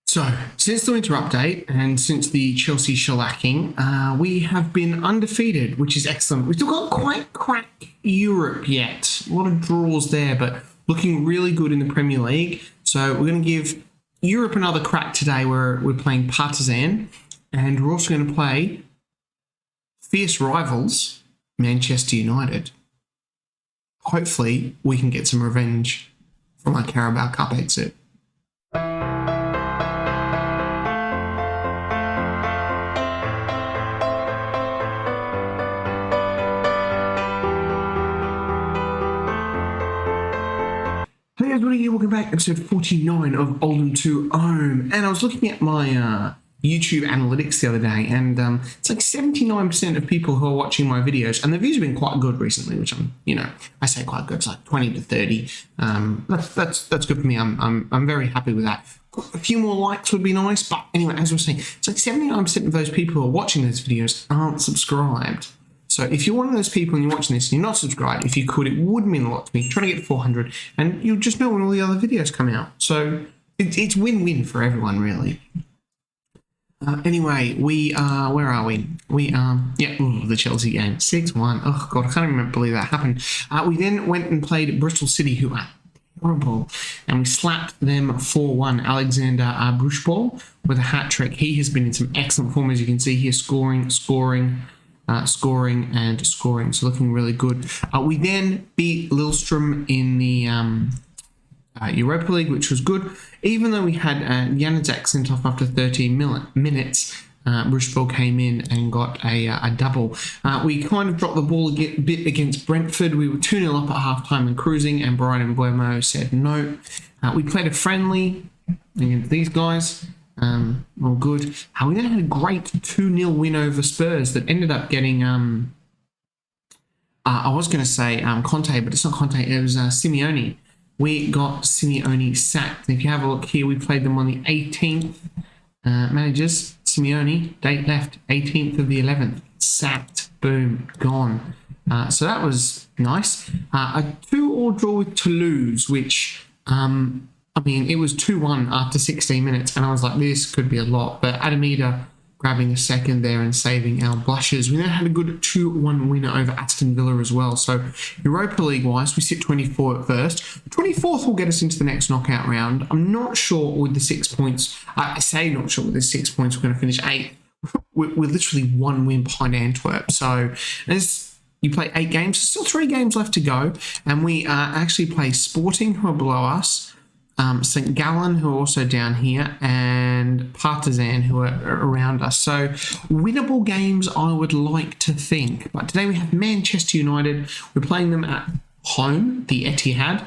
So, since the winter update and since the Chelsea shellacking, we have been undefeated, which is excellent. We've still got quite crack Europe yet. A lot of draws there, but looking really good in the Premier League. So, we're going to give Europe another crack today where we're playing Partizan, and we're also going to play fierce rivals, Manchester United. Hopefully, we can get some revenge from our Carabao Cup exit. Hey everybody, welcome back. Episode 49 of Oldham to Ohm. And I was looking at my YouTube analytics the other day, and it's like 79% of people who are watching my videos, and the views have been quite good recently, which I say quite good. It's like 20 to 30. That's good for me. I'm very happy with that. A few more likes would be nice, but anyway, as I was saying, it's like 79% of those people who are watching those videos aren't subscribed. So if you're one of those people and you're watching this and you're not subscribed, if you could, it would mean a lot to me. Trying to get to 400, and you'll just know when all the other videos come out. So it's win-win for everyone, really. Anyway, where are we? The Chelsea game, 6-1. Oh God, I can't even believe that happened. We then went and played Bristol City, who are horrible, and we slapped them 4-1. Alexander Bruchball with a hat-trick. He has been in some excellent form, as you can see here, scoring, and scoring. So looking really good. We then beat Lillestrøm in the Europa League, which was good. Even though we had Januzak sent off after 13 minutes, Bruchball came in and got a double. We kind of dropped the ball a bit against Brentford. We were 2-0 up at halftime and cruising, and Brian Mbeumo said no. We played a friendly against these guys. All good. We then had a great 2-0 win over Spurs that ended up getting, I was going to say Conte, but it's not Conte, it was Simeone. We got Simeone sacked. If you have a look here, we played them on the 18th. Managers, Simeone, date left, 18th of the 11th. Sacked. Boom. Gone. So that was nice. A 2-2 draw with Toulouse, which, it was 2-1 after 16 minutes, and I was like, this could be a lot. But Adamida grabbing a second there and saving our blushes. We then had a good 2-1 winner over Aston Villa as well. So Europa League-wise, we sit 24 at first. 24th will get us into the next knockout round. I'm not sure with the 6 points. I say not sure with the 6 points we're going to finish 8th. We're literally one win behind Antwerp. So as you play 8 games, there's still 3 games left to go. And we actually play Sporting, who are below us. St. Gallen, who are also down here, and Partizan, who are around us. So winnable games, I would like to think. But today we have Manchester United. We're playing them at home, the Etihad,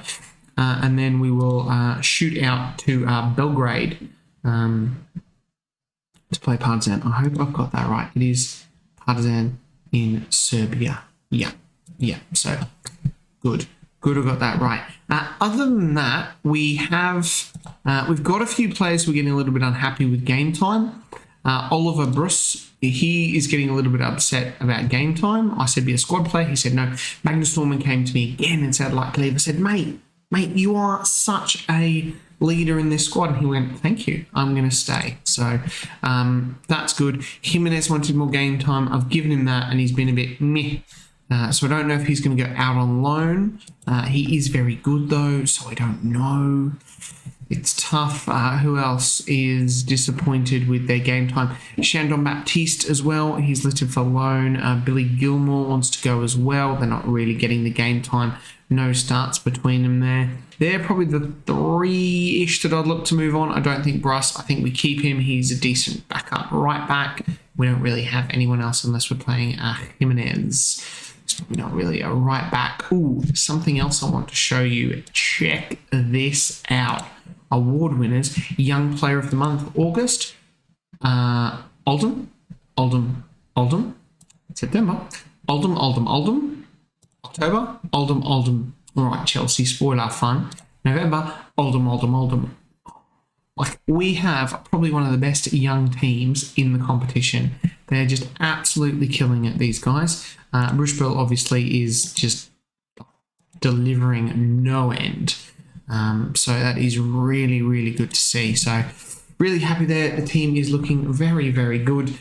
and then we will shoot out to Belgrade to play Partizan. I hope I've got that right. It is Partizan in Serbia. Yeah. So good. Good, I got that right. Other than that, we've got a few players who are getting a little bit unhappy with game time. Oliver Bruce, he is getting a little bit upset about game time. I said be a squad player. He said no. Magnus Norman came to me again and said I'd like to leave. I said, mate, you are such a leader in this squad. And he went, thank you, I'm going to stay. So that's good. Jimenez wanted more game time. I've given him that, and he's been a bit meh. So I don't know if he's going to go out on loan. He is very good, though, so I don't know. It's tough. Who else is disappointed with their game time? Chandon Baptiste as well. He's listed for loan. Billy Gilmore wants to go as well. They're not really getting the game time. No starts between them there. They're probably the 3-ish that I'd look to move on. I don't think Bruss. I think we keep him. He's a decent backup right back. We don't really have anyone else unless we're playing Jimenez. Not really a right back. Ooh, something else I want to show you. Check this out. Award winners. Young Player of the Month, August. Oldham. September. Oldham. October. Oldham. All right, Chelsea. Spoiler fun. November. Oldham. Like, we have probably one of the best young teams in the competition. They're just absolutely killing it, these guys. Bruchball obviously is just delivering no end. So that is really, really good to see. So really happy there. The team is looking very, very good.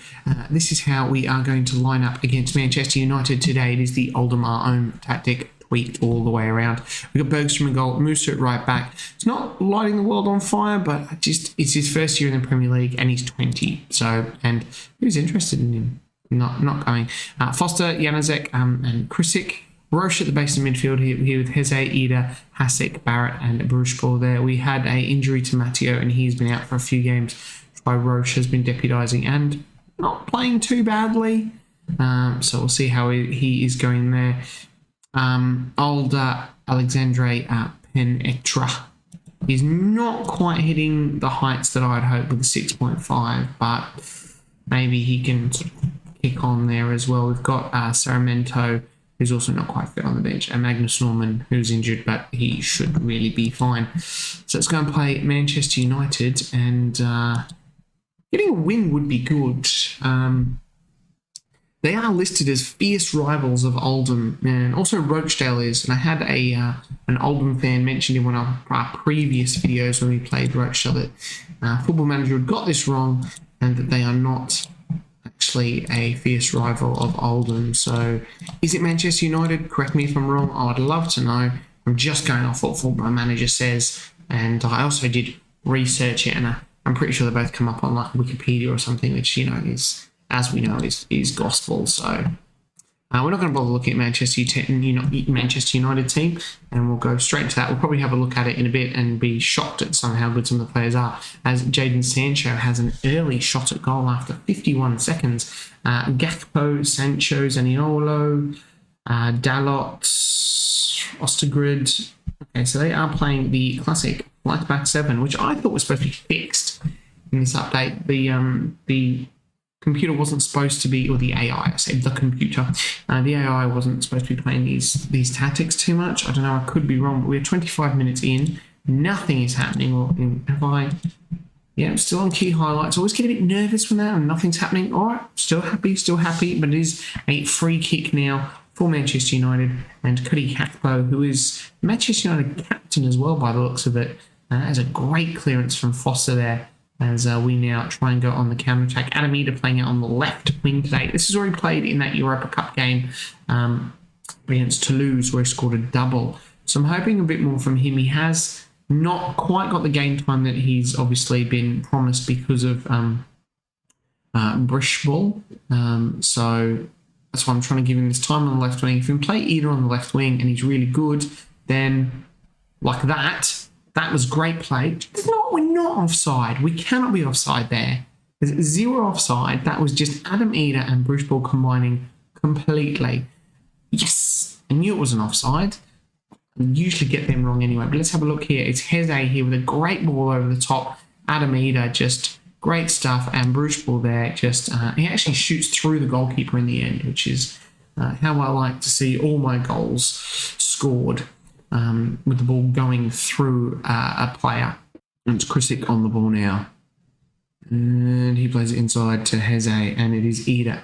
This is how we are going to line up against Manchester United today. It is the Oldham tactic tweaked all the way around. We've got Bergstrom in goal, Musa at right back. It's not lighting the world on fire, but it's his first year in the Premier League and he's 20. So, and who's interested in him? Not going. Foster, Januzek, and Krisic. Roche at the base of midfield here with Heze, Ida, Hasek, Barrett, and Bruchball there. We had an injury to Matteo, and he's been out for a few games. By Roche has been deputising and not playing too badly. So we'll see how he is going there. Alexandre Penetra is not quite hitting the heights that I'd hoped with a 6.5, but maybe he can sort of kick on there as well. We've got Saramento, who's also not quite fit on the bench, and Magnus Norman, who's injured, but he should really be fine. So let's go and play Manchester United, and getting a win would be good. They are listed as fierce rivals of Oldham, and also Rochdale is. And I had an Oldham fan mentioned in one of our previous videos when we played Rochdale that Football Manager had got this wrong, and that they are not actually a fierce rival of Oldham. So is it Manchester United? Correct me if I'm wrong. I'd love to know. I'm just going off what Football Manager says, and I also did research it, and I'm pretty sure they both come up on like Wikipedia or something, which, you know, is, as we know, is gospel. So we're not going to bother looking at Manchester United team, and we'll go straight to that. We'll probably have a look at it in a bit and be shocked at how good some of the players are, as Jadon Sancho has an early shot at goal after 51 seconds. Gakpo, Sancho, Zaniolo, Dalot, Ostergrid. Okay, so they are playing the classic flight back 7, which I thought was supposed to be fixed in this update. The computer wasn't supposed to be, or the AI, I said the computer. The AI wasn't supposed to be playing these tactics too much. I don't know, I could be wrong, but we're 25 minutes in. Nothing is happening. I'm still on key highlights. I always get a bit nervous when that and nothing's happening. All right, still happy, but it is a free kick now for Manchester United, and Cody Gakpo, who is Manchester United captain as well by the looks of it, has a great clearance from Foster there, as we now try and go on the counter-attack. Adam Ida playing out on the left wing today. This is already played in that Europa Cup game against Toulouse, where he scored a double. So I'm hoping a bit more from him. He has not quite got the game time that he's obviously been promised because of Bruchball. So that's why I'm trying to give him this time on the left wing. If we can play Ida on the left wing and he's really good, then like that was great play. We're not offside. We cannot be offside there. There's zero offside. That was just Adam Ida and Bruce Ball combining completely. Yes, I knew it was an offside. I usually get them wrong anyway, but let's have a look here. It's Heze here with a great ball over the top. Adam Ida, just great stuff. And Bruce Ball there, just he actually shoots through the goalkeeper in the end, which is how I like to see all my goals scored. With the ball going through a player. And it's Krisic on the ball now. And he plays it inside to Heze, and it is Ida.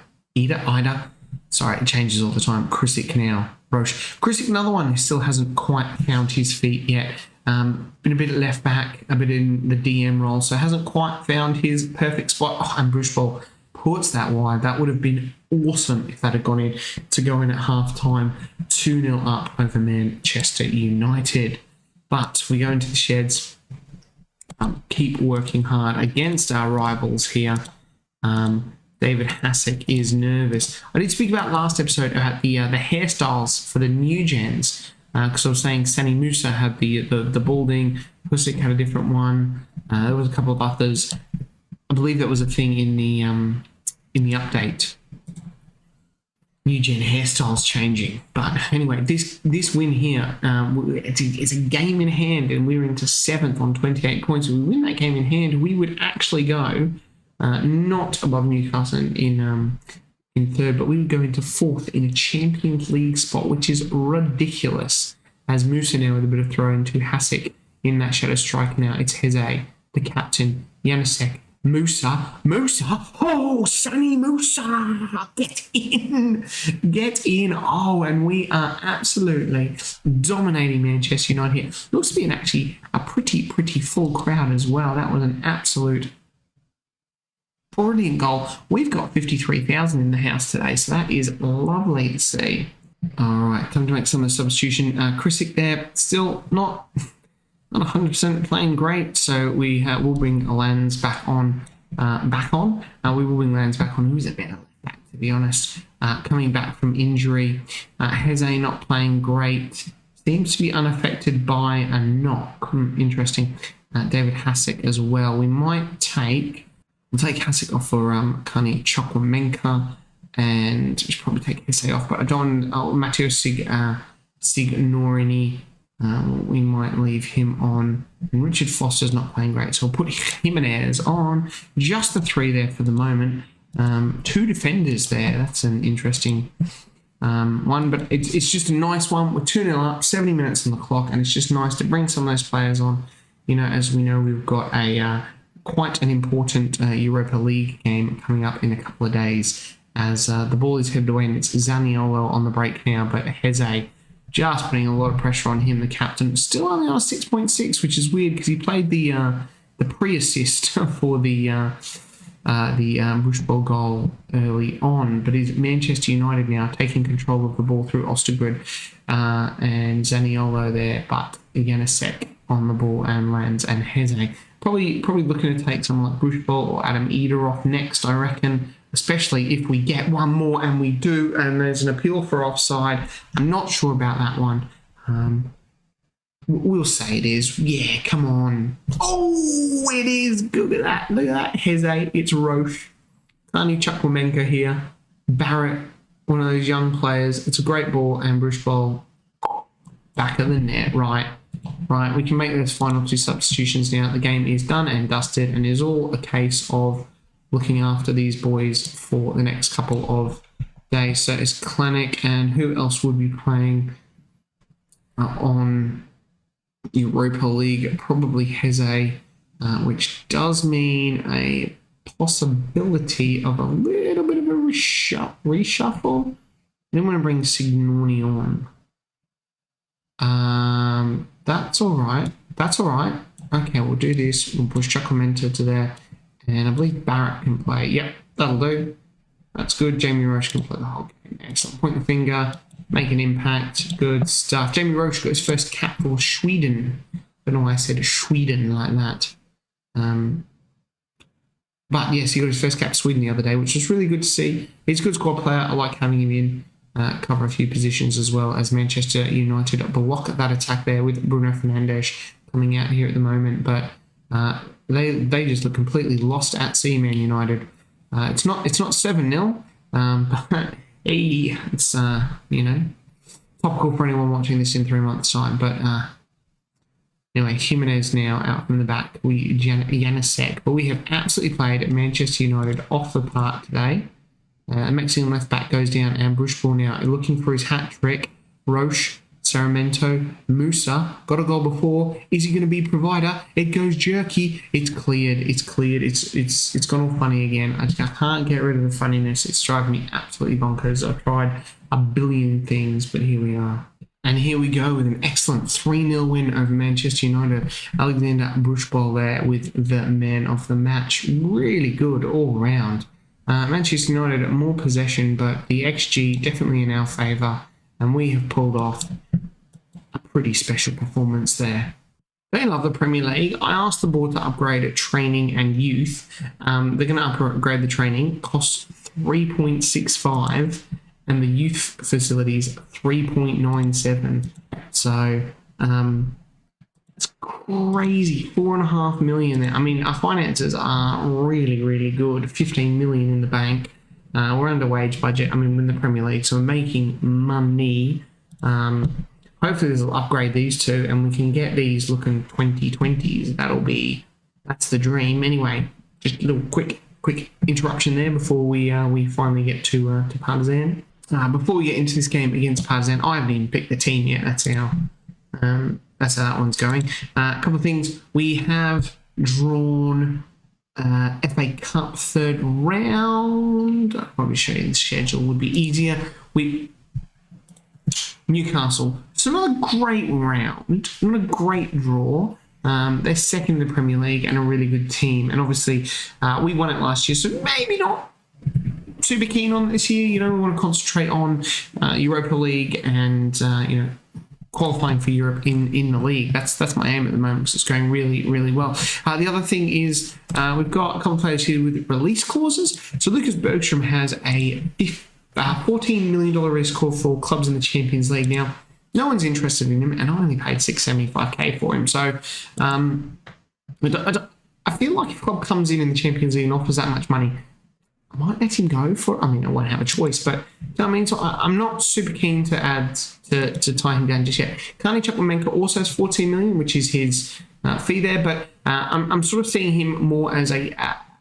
Sorry, it changes all the time. Krisic now. Roche. Krisic, another one who still hasn't quite found his feet yet. Been a bit at left back, a bit in the DM role, so hasn't quite found his perfect spot. Oh, and Bruce Ball puts that wide. That would have been awesome if that had gone in, to go in at half-time 2-0 up over Manchester United. But we go into the sheds, keep working hard against our rivals here. David Hasek is nervous. I did speak about last episode about the hairstyles for the new gens, because I was saying Sani Musa had the balding, Pusik had a different one, there was a couple of others. I believe that was a thing in the update. New gen hairstyles changing. But anyway, this win here, it's a game in hand, and we're into 7th on 28 points. If we win that game in hand, we would actually go not above Newcastle in 3rd, but we would go into 4th in a Champions League spot, which is ridiculous. As Musa now with a bit of throw into Hasek in that shadow strike now. It's Heze, the captain, Janusek, Musa, oh, Sonny Musa, get in. Oh, and we are absolutely dominating Manchester United here. Looks to be actually a pretty full crowd as well. That was an absolute brilliant goal. We've got 53,000 in the house today, so that is lovely to see. All right, time to make some of the substitution. Krisic there, still not 100% playing great, so we will bring Lands back on. We will bring Lands back on. Who's a better left back, to be honest? Coming back from injury. Heze not playing great. Seems to be unaffected by a knock. Interesting. David Hasek as well. We'll take Hasek off for Kani Chukwuemeka, and we should probably take Hesse off. But I don't. Matteo Signorini. We might leave him on. And Richard Foster's not playing great, so we'll put Jimenez on. Just the 3 there for the moment. 2 defenders there. That's an interesting one, but it's just a nice one. We're 2-0 up, 70 minutes on the clock, and it's just nice to bring some of those players on. You know, as we know, we've got a quite an important Europa League game coming up in a couple of days, as the ball is headed away, and it's Zaniolo on the break now, but Heze just putting a lot of pressure on him, the captain. Still only on a 6.6, which is weird because he played the pre-assist for the Bushball goal early on, but he's Manchester United now taking control of the ball through Ostergrid and Zaniolo there, but Janusek on the ball and Lands and Heze. Probably looking to take someone like Bushball or Adam Eder off next, I reckon, especially if we get one more, and we do, and there's an appeal for offside. I'm not sure about that one. We'll say it is. Yeah, come on. Oh, it is. Look at that. Look at that. Heze. It's Roche. Kani Chukwuemeka here. Barrett, one of those young players. It's a great ball. And Bushball back of the net. Right. We can make those final 2 substitutions now. The game is done and dusted, and it's all a case of looking after these boys for the next couple of days. So it's Klanick, and who else would be playing on Europa League? Probably Heze, which does mean a possibility of a little bit of a reshuffle. Then want to bring Signori on. That's all right. Okay, we'll do this. We'll push Chukwuemeka to there. And I believe Barrett can play. Yep, that'll do. That's good. Jamie Roche can play the whole game. Excellent. Point the finger. Make an impact. Good stuff. Jamie Roche got his first cap for Sweden. Don't know why I said Sweden like that. But yes, he got his first cap for Sweden the other day, which was really good to see. He's a good squad player. I like having him in. Cover a few positions as well, as Manchester United block at that attack there with Bruno Fernandes coming out here at the moment. But they just look completely lost at sea, Man United. It's not 7-0, but hey, it's topical for anyone watching this in 3 months' time. But anyway, Jimenez now out from the back. Janusek, but we have absolutely played Manchester United off the park today. Mexican left back goes down, and Bushball now looking for his hat trick. Roche, Saramento, Musa got a goal before. Is he going to be provider? It goes jerky. It's cleared. It's gone all funny again. I can't get rid of the funniness. It's driving me absolutely bonkers. I've tried a billion things, but here we are. And here we go with an excellent 3-0 win over Manchester United. Alexander Bushball there with the man of the match. Really good all round. Manchester United more possession, but the XG definitely in our favour, and we have pulled off a pretty special performance there. They love the Premier League. I asked the board to upgrade at training and youth. They're going to upgrade the training, costs 3.65, and the youth facilities 3.97. So it's crazy, 4.5 million there. I mean, our finances are really, really good. 15 million in the bank. We're under wage budget. I mean, we're in the Premier League, so we're making money. Hopefully this will upgrade these two, and we can get these looking 2020s. That's the dream. Anyway, just a little quick interruption there before we finally get to Partizan. Before we get into this game against Partizan, I haven't even picked the team yet. That's how that one's going. A couple of things. We have drawn FA Cup third round. I'll probably show you the schedule, would be easier. Newcastle. So not a great round, not a great draw. They're second in the Premier League and a really good team. And obviously, we won it last year, so maybe not super keen on this year. You know, we want to concentrate on Europa League and qualifying for Europe in the league. That's my aim at the moment, because it's going really, really well. The other thing is we've got a couple of players here with release clauses. So Lucas Bergstrom has a $14 million release clause for clubs in the Champions League. Now, no one's interested in him, and I only paid $675K for him. So I feel like if a club comes in the Champions League and offers that much money, I might let him go for it. I mean, I won't have a choice, but you know what I mean? So I'm not super keen to add to tie him down just yet. Karni Chukwuemeka also has $14 million, which is his fee there, but I'm sort of seeing him more as a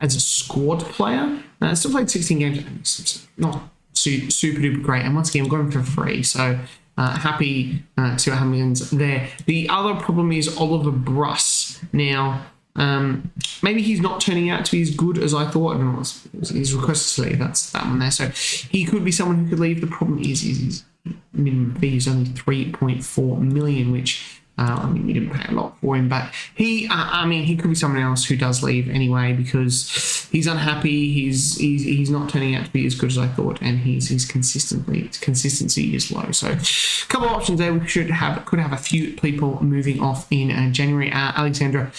squad player. Still played 16 games. It's not super duper great, and once again, I'm going for free, so happy to have millions there. The other problem is Oliver Bruss. Now, maybe he's not turning out to be as good as I thought. I don't know, he's requested to leave. That's that one there. So he could be someone who could leave. The problem is his minimum fee is only $3.4 million, which we didn't pay a lot for him. But he could be someone else who does leave anyway, because he's unhappy. He's not turning out to be as good as I thought, and his consistency is low. So a couple of options there. We could have a few people moving off in January. Alexandra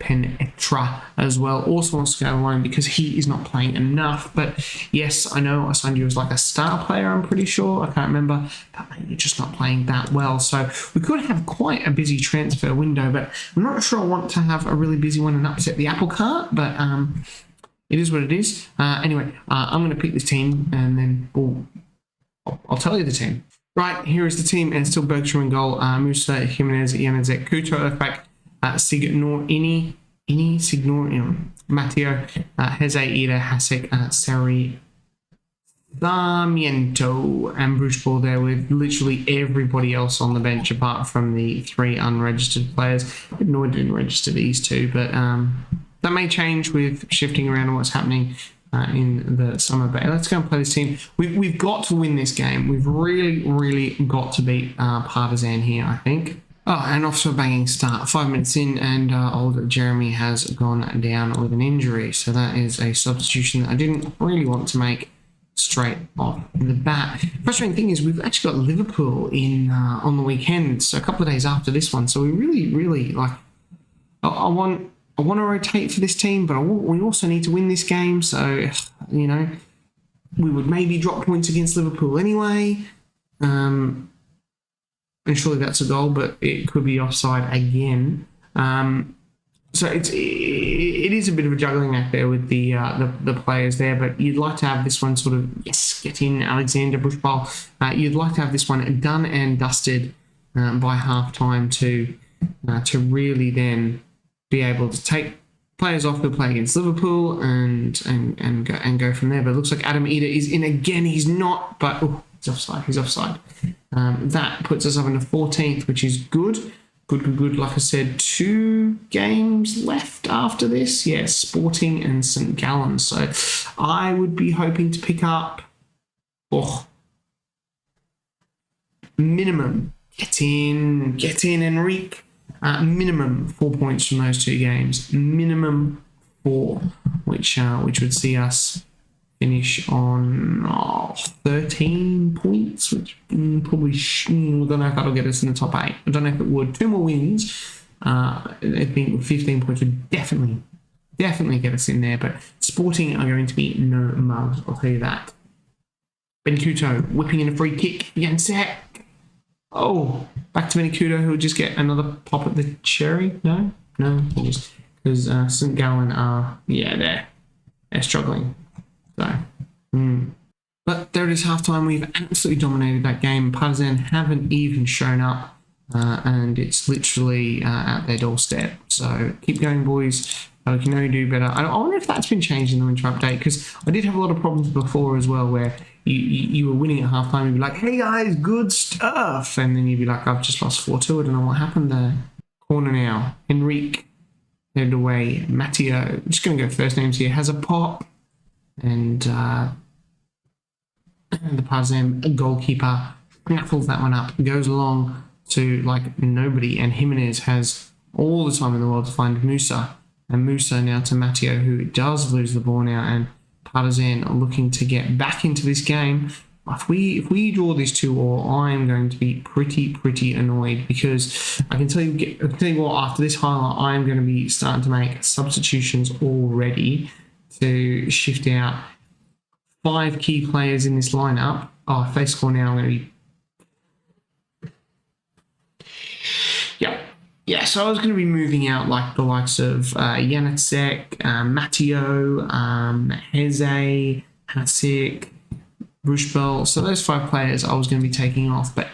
Penetra as well also wants to go alone because he is not playing enough. But yes, I know I signed you as like a star player, I'm pretty sure. I can't remember, but maybe just not playing that well. So we could have quite a busy transfer window, but I'm not sure I want to have a really busy one and upset the apple cart, but it is what it is. Anyway, I'm going to pick this team, and then I'll tell you the team. Right, here is the team, and still Bergstrom in goal. Musa, Jimenez, Januzek, Kuto, Earthback, Signorini, Matteo, Heze, Ida, Hasek, Sari, Sarmiento, and Bruce Ball there, with literally everybody else on the bench apart from the 3 unregistered players. I didn't register these 2, but that may change with shifting around and what's happening in the summer. But let's go and play this team. We've got to win this game. We've really, really got to beat Partizan here, I think. Oh, and off to a banging start. 5 minutes in, and old Jeremy has gone down with an injury. So that is a substitution that I didn't really want to make straight off the bat. Frustrating thing is we've actually got Liverpool in on the weekend, so a couple of days after this one. So we really like. I want to rotate for this team, but we also need to win this game. So we would maybe drop points against Liverpool anyway. And surely that's a goal, but it could be offside again. So it is a bit of a juggling act there with the players there, but you'd like to have this one sort of, get in Alexander Bushball. You'd like to have this one done and dusted by half time to really then be able to take players off who play against Liverpool and go from there. But it looks like Adam Eder is in again. He's not, but he's offside. That puts us up into 14th, which is good. Good. Like I said, 2 games left after this. Yes, Sporting and St. Gallen. So I would be hoping to pick up minimum. Get in, Enrique. Minimum 4 points from those 2 games. Minimum 4, which would see us finish on 13 points, which probably don't know if that'll get us in the top 8. I don't know if it would. 2 more wins, I think 15 points would definitely get us in there. But Sporting are going to be no mugs, I'll tell you that. Benikuto whipping in a free kick against Zek. Oh, back to Benikuto, who will just get another pop at the cherry. No, because St. Gallen are they're struggling. So, But there it is, halftime. We've absolutely dominated that game. Partizan haven't even shown up, and it's literally at their doorstep. So keep going, boys. We can only do better. I wonder if that's been changed in the winter update, because I did have a lot of problems before as well, where you were winning at halftime. You'd be like, "Hey guys, good stuff," and then you'd be like, "I've just lost 4-2. I don't know what happened there." Corner now. Enrique headed away. Matteo. I'm just going to go first names here. Has a pop. And the Partizan goalkeeper snaffles that one up, goes long to like nobody, and Jimenez has all the time in the world to find Musa, and Musa now to Matteo, who does lose the ball now, and Partizan are looking to get back into this game. If we draw this 2-2, I am going to be pretty annoyed, because I can tell you what, after this highlight, I am going to be starting to make substitutions already to shift out 5 key players in this lineup. Oh, if they score now, I'm going to be... Yeah, so I was going to be moving out like the likes of Janacek, Matteo, Heze, Hasek, Bruchbel. So those 5 players I was going to be taking off, but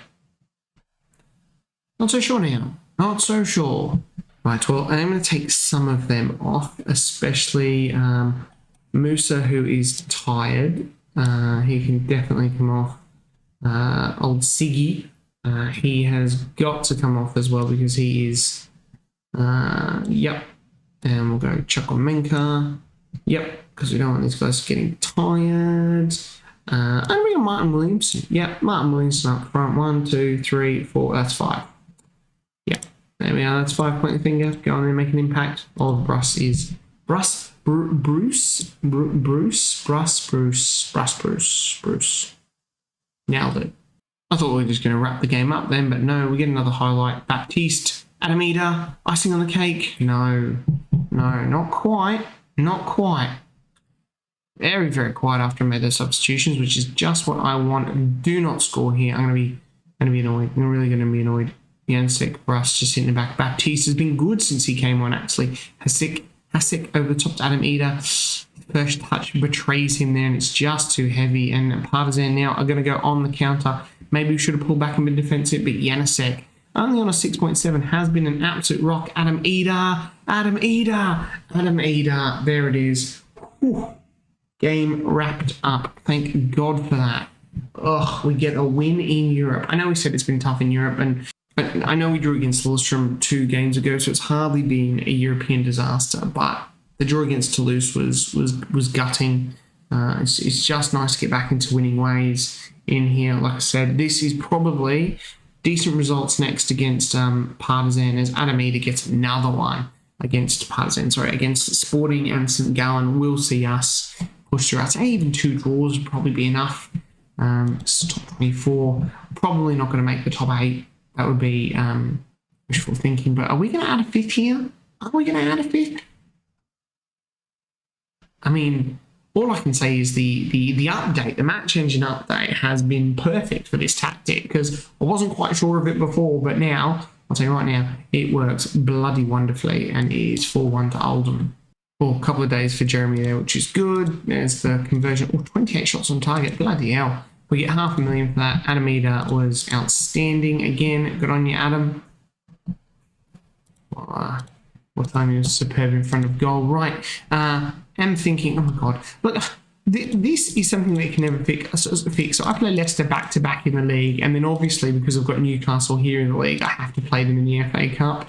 not so sure now. Not so sure. Right, well, I'm going to take some of them off, especially Musa, who is tired. He can definitely come off. Old Siggy. He has got to come off as well, because he is, yep. And we'll go Chukwuemeka. Yep, because we don't want these guys getting tired. And we got Martin Williamson. Yep, Martin Williamson up front. 1, 2, 3, 4. That's 5. Yep, there we are. That's 5. Point the finger. Go on there, make an impact. Oliver Bruce is Bruce. Nailed it. I thought we were just going to wrap the game up then, but no, we get another highlight. Baptiste, Adamida, icing on the cake. No, not quite. Not quite. Very quiet after I made those substitutions, which is just what I want. Do not score here. I'm going to be annoyed. I'm really going to be annoyed. Jansek, Russ just hitting the back. Baptiste has been good since he came on, actually. Hasek over the top to Adamida. First touch betrays him there, and it's just too heavy. And Partizan now are going to go on the counter. Maybe we should have pulled back and been defensive, but Janacek, only on a 6.7, has been an absolute rock. Adam Ida, there it is. Whew. Game wrapped up. Thank God for that. Ugh, we get a win in Europe. I know we said it's been tough in Europe, but I know we drew against Lillestrøm 2 games ago, so it's hardly been a European disaster, but the draw against Toulouse was gutting. It's just nice to get back into winning ways in here. Like I said, this is probably decent results next against Partizan, as Adamida gets another one against Sporting and St Gallen. We'll see us push through. I'd say even 2 draws would probably be enough. Top 24, probably not going to make the top 8. That would be wishful thinking. But are we going to add a 5th here? Are we going to add a 5th? I mean, all I can say is the update, the match engine update, has been perfect for this tactic, because I wasn't quite sure of it before, but now, I'll tell you right now, it works bloody wonderfully, and it is 4-1 to Oldham. Well, a couple of days for Jeremy there, which is good. There's the conversion. 28 shots on target. Bloody hell. We get $500,000 for that. Adamida was outstanding again. Good on you, Adam. What time he was superb in front of goal. Right. I'm thinking, oh my God. Look, this is something that you can never fix. So I play Leicester back-to-back in the league, and then obviously because I've got Newcastle here in the league, I have to play them in the FA Cup.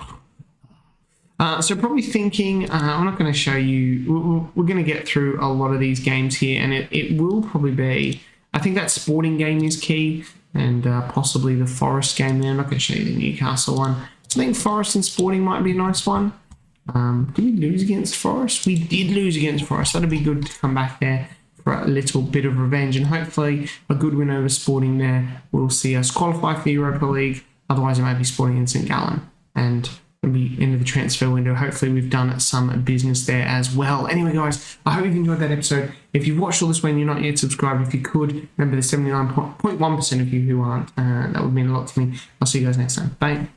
So probably thinking, I'm not going to show you, we're going to get through a lot of these games here, and it will probably be, I think that Sporting game is key, and possibly the Forest game there. I'm not going to show you the Newcastle one. So I think Forest and Sporting might be a nice one. Did we lose against Forest? We did lose against Forest. That'd be good to come back there for a little bit of revenge, and hopefully a good win over Sporting there will see us qualify for the Europa League. Otherwise it might be Sporting and St Gallen, and it'll be into the transfer window. Hopefully we've done some business there as well. Anyway guys, I hope you've enjoyed that episode. If you've watched all this way and you're not yet subscribed, if you could, remember the 79.1% of you who aren't, that would mean a lot to me. I'll see you guys next time. Bye.